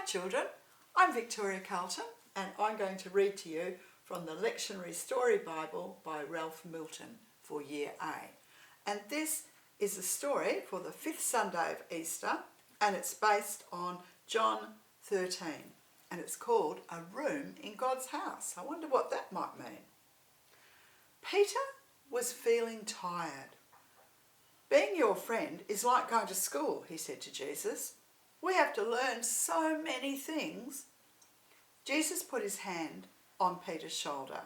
children, I'm Victoria Carlton and I'm going to read to you from the Lectionary Story Bible by Ralph Milton for Year A. And this is a story for the 5th Sunday of Easter, and it's based on John 13, and it's called A Room in God's House. I wonder what that might mean. Peter was feeling tired. Being your friend is like going to school, he said to Jesus. We have to learn so many things. Jesus put his hand on Peter's shoulder.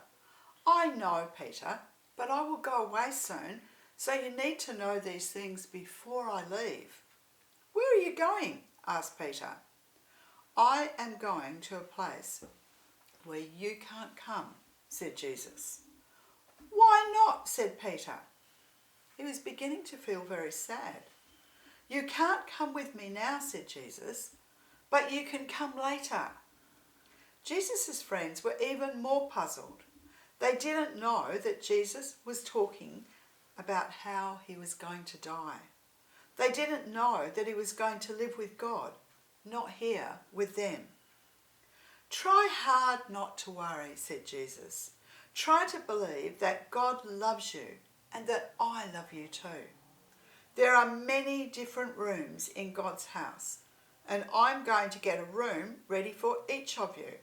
I know, Peter, but I will go away soon, so you need to know these things before I leave. Where are you going? Asked Peter. I am going to a place where you can't come, said Jesus. Why not? Said Peter. He was beginning to feel very sad. You can't come with me now, said Jesus, but you can come later. Jesus' friends were even more puzzled. They didn't know that Jesus was talking about how he was going to die. They didn't know that he was going to live with God, not here with them. Try hard not to worry, said Jesus. Try to believe that God loves you and that I love you too. There are many different rooms in God's house, and I'm going to get a room ready for each of you,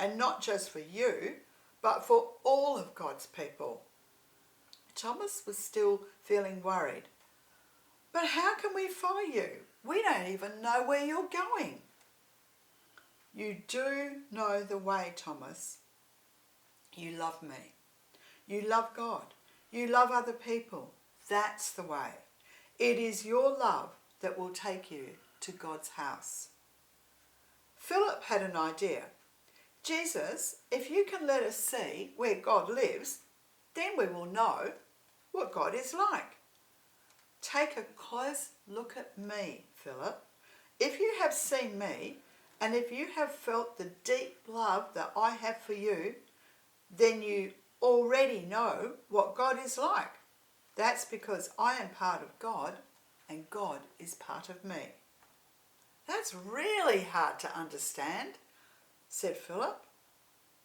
and not just for you, but for all of God's people. Thomas was still feeling worried. But how can we follow you? We don't even know where you're going. You do know the way, Thomas. You love me. You love God. You love other people. That's the way. It is your love that will take you to God's house. Philip had an idea. Jesus, if you can let us see where God lives, then we will know what God is like. Take a close look at me, Philip. If you have seen me, and if you have felt the deep love that I have for you, then you already know what God is like. That's because I am part of God and God is part of me. That's really hard to understand, said Philip.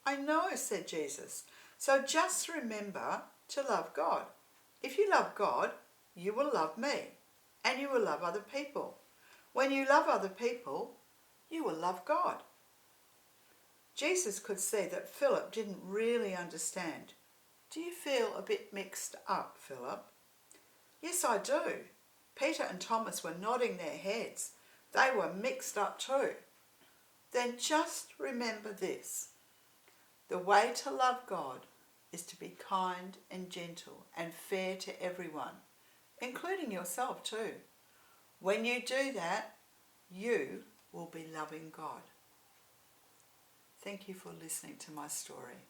I know, said Jesus. So just remember to love God. If you love God, you will love me and you will love other people. When you love other people, you will love God. Jesus could see that Philip didn't really understand. Do you feel a bit mixed up, Philip? Yes, I do. Peter and Thomas were nodding their heads. They were mixed up too. Then just remember this. The way to love God is to be kind and gentle and fair to everyone, including yourself too. When you do that, you will be loving God. Thank you for listening to my story.